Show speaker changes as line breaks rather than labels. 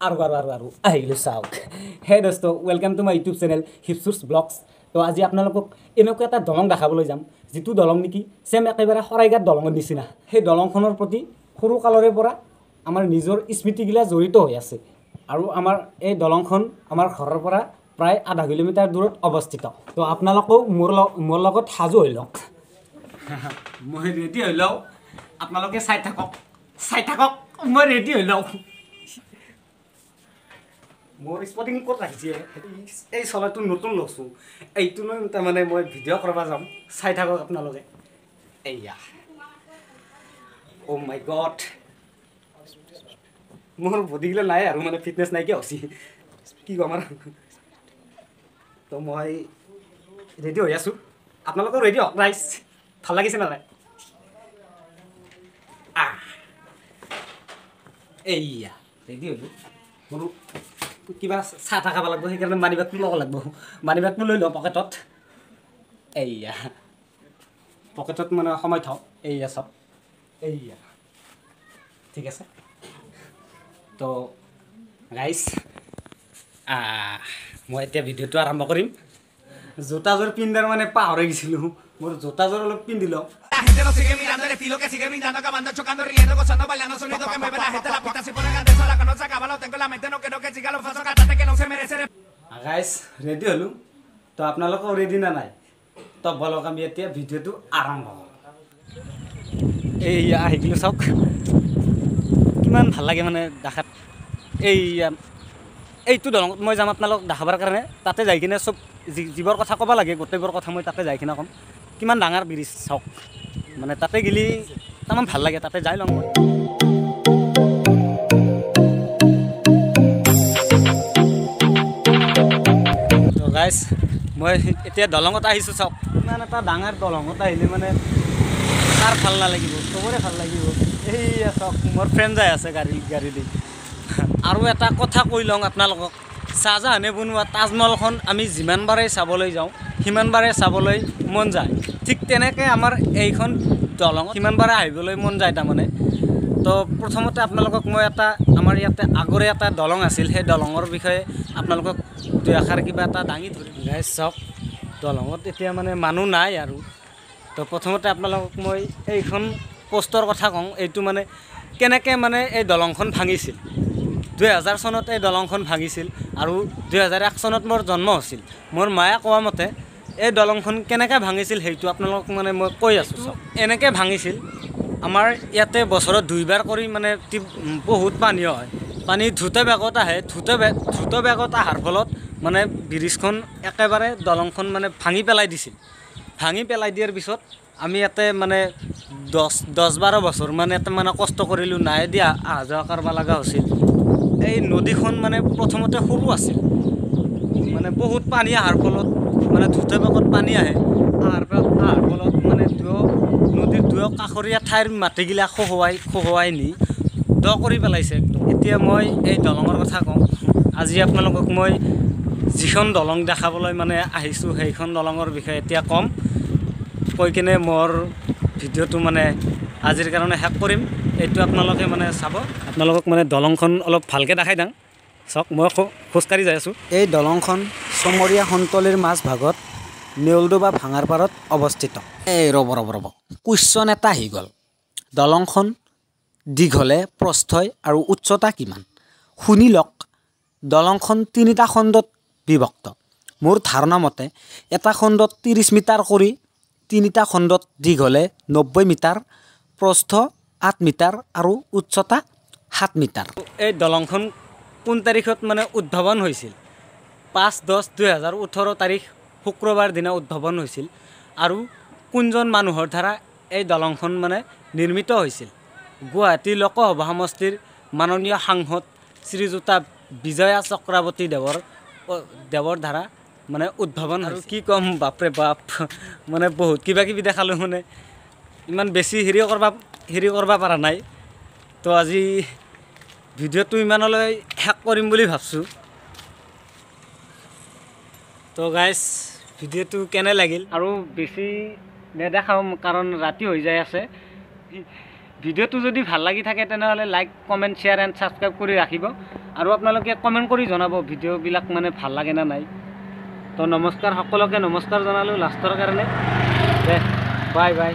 আৰু আহিলোঁ চাওক হে দোস্ত welcome to my YouTube channel হিপছুছ ব্লগছ তো আজি আপোনালোকক এনেকুৱা এটা দলং দেখাবলৈ যাম যিটো দলং নেকি চেম একেবাৰে শৰাইঘাট দলঙৰ নিচিনা সেই দলংখনৰ প্ৰতি সৰু কালৰে পৰা আমাৰ নিজৰ স্মৃতিগিলা জড়িত হৈ আছে আৰু আমাৰ এই দলংখন আমাৰ ঘৰৰ পৰা প্ৰায় আধা কিলোমিটাৰ দূৰত অৱস্থিত তো আপোনালোকেও মোৰ লগত সাজু হৈ লওক মই ৰেডি হৈ লওঁ আপোনালোকে চাই থাকক মই ৰেডি হৈ লওঁ মোৰ স্পটিং ক'ত ৰাখিছে এই চলাইটো নতুন লৈছোঁ এইটো লৈ তাৰমানে মই ভিডিঅ' কৰিব যাম চাই থাকক আপোনালোকে এইয়া অ' মাই গড মোৰ বডিগিলা নাই আৰু মানে ফিটনেছ নাইকিয়া হৈছে কি ক'ম আৰু তো মই ৰেডি হৈ আছোঁ আপোনালোকেও ৰেডি হওক ৰাইজ ভাল লাগিছে নাই এইয়া ৰেডি হ'লোঁ মোৰ কিবা চাহ থাকা খাব লাগিব সেইকাৰণে মানি বেগটো ল'ব লাগিব মানি বেগটো লৈ লওঁ পকেটত এইয়া পকেটত মানে সময় থওঁ এইয়া চব এইয়া ঠিক আছে তো গাইজ মই এতিয়া ভিডিঅ'টো আৰম্ভ কৰিম জোতাযোৰ পিন্ধাৰ মানে পাহৰি গৈছিলোঁ মোৰ জোতাযোৰ অলপ পিন্ধি লওঁ
gente lo sigue mirando, el estilo que sigue brindando, acabando, chocando, riendo, gozando, bailando, sonido que mueve la gente, la pista se pone grande, sola que no se acaba, lo tengo en la mente, no quiero que siga los pasos, cántate que no se merece.
Guys ready হ'লোঁ তো আপোনালোকেও ready না নাই তো বলক আমি এতিয়া ভিডিঅ'টো আৰম্ভ কৰোঁ এইয়া আহি গ'লোঁ চাওক কিমান ভাল লাগে মানে দেখাত এইটো দলঙত মই যাম আপোনালোকক দেখাবৰ কাৰণে তাতে যাই কিনে চব যিবোৰ কথা ক'ব লাগে গোটেইবোৰ কথা মই তাতে যাই কিনে ক'ম কিমান ডাঙৰ ব্ৰিজ চাওক মানে তাতে গেলি তামান ভাল লাগে তাতে যাই লওঁ মই তো গাইজ মই এতিয়া দলঙত আহিছোঁ চাওক ইমান এটা ডাঙৰ দলঙত আহিলে মানে কাৰ ভাল নালাগিব চবৰে ভাল লাগিব এইয়া চাওক মোৰ ফ্ৰেণ্ড যাই আছে গাড়ী দি আৰু এটা কথা কৈ লওঁ আপোনালোকক শ্বাহজাহানে বনোৱা তাজমহলখন আমি যিমানবাৰেই চাবলৈ যাওঁ সিমানবাৰে চাবলৈ মন যায় ঠিক তেনেকৈ আমাৰ এইখন দলঙত সিমানবাৰে আহিবলৈ মন যায় তাৰমানে তো প্ৰথমতে আপোনালোকক মই আমাৰ ইয়াতে আগৰে এটা দলং আছিল সেই দলঙৰ বিষয়ে আপোনালোকক দুই আষাৰ কিবা এটা দাঙি ধৰিম গাইজ চাওক দলঙত এতিয়া মানে মানুহ নাই আৰু তো প্ৰথমতে আপোনালোকক মই এইখন পোষ্টৰ কথা কওঁ এইটো মানে কেনেকৈ মানে এই দলংখন ভাঙিছিল 2000 চনত এই দলংখন ভাঙিছিল আৰু 2001 চনত মোৰ জন্ম হৈছিল মোৰ মায়ে কোৱা মতে এই দলংখন কেনেকৈ ভাঙিছিল সেইটো আপোনালোকক মানে মই কৈ আছোঁ চাওক এনেকৈ ভাঙিছিল আমাৰ ইয়াতে বছৰত 2বাৰ কৰি মানে বহুত পানী হয় পানী দ্ৰুত বেগত আহে দ্ৰুত বেগত অহাৰ ফলত মানে ব্ৰিজখন একেবাৰে দলংখন মানে ভাঙি পেলাই দিছিল ভাঙি পেলাই দিয়াৰ পিছত আমি ইয়াতে মানে 10-12 বছৰ মানে ইয়াতে মানে কষ্ট কৰিলোঁ নাই দিয়া অহা যোৱা কৰিব লগা হৈছিল এই নদীখন মানে প্ৰথমতে সৰু আছিল মানে বহুত পানী অহাৰ ফলত মানে দ্ৰুত বেগত পানী আহে অহাৰ ফলত মানে নদীৰ দুয়ো কাষৰীয়া ঠাইৰ মাটিগিলা খহোৱাই নি দ কৰি পেলাইছে এতিয়া মই এই দলঙৰ কথা কওঁ আজি আপোনালোকক মই যিখন দলং দেখাবলৈ মানে আহিছোঁ সেইখন দলঙৰ বিষয়ে এতিয়া ক'ম কৈ কিনে মোৰ ভিডিঅ'টো মানে আজিৰ কাৰণে শেষ কৰিম এইটো আপোনালোকে মানে চাব আপোনালোকক মানে দলংখন অলপ ভালকৈ দেখাই দিওঁ চাওক মই খোজকাঢ়ি যাই আছোঁ এই দলংখন চমৰীয়া সন্তলীৰ মাজভাগত নেউলডোবা ভাঙাৰ পাৰত অৱস্থিত এই ৰ'ব কুৱেশ্যন এটা আহি গ'ল দলংখন দীঘলে প্ৰস্থই আৰু উচ্চতা কিমান শুনি লওক দলংখন 3টা খণ্ডত বিভক্ত মোৰ ধাৰণা মতে এটা খণ্ডত 30 মিটাৰ কৰি 3টা খণ্ডত দীঘলে 90 মিটাৰ প্ৰস্থ 8 মিটাৰ আৰু উচ্চতা 7 মিটাৰ এই দলংখন কোন তাৰিখত মানে উদ্ভাৱন হৈছিল 5-10-2018 তাৰিখ শুক্ৰবাৰ দিনা উদ্ভাৱন হৈছিল আৰু কোনজন মানুহৰ দ্বাৰা এই দলংখন মানে নিৰ্মিত হৈছিল গুৱাহাটী লোকসভা সমষ্টিৰ মাননীয় সাংসদ শ্ৰীযুতা বিজয়া চক্ৰৱৰ্তী দেৱৰ দ্বাৰা মানে উদ্ভাৱন আৰু কি ক'ম বাপৰে বাপ মানে বহুত কিবাকিবি দেখালোঁ মানে ইমান বেছি হেৰি কৰিব পৰা নাই তো আজি ভিডিঅ'টো ইমানলৈ শেষ কৰিম বুলি ভাবছোঁ তো গাইজ ভিডিঅ'টো কেনে লাগিল আৰু বেছি নেদেখাওঁ কাৰণ ৰাতি হৈ যাই আছে ভিডিঅ'টো যদি ভাল লাগি থাকে তেনেহ'লে like comment share and subscribe কৰি ৰাখিব আৰু আপোনালোকে কমেণ্ট কৰি জনাব ভিডিঅ'বিলাক মানে ভাল লাগে না নাই। তো নমস্কাৰ, সকলোকে নমস্কাৰ জনালোঁ লাষ্টৰ কাৰণে। দে বাই বাই।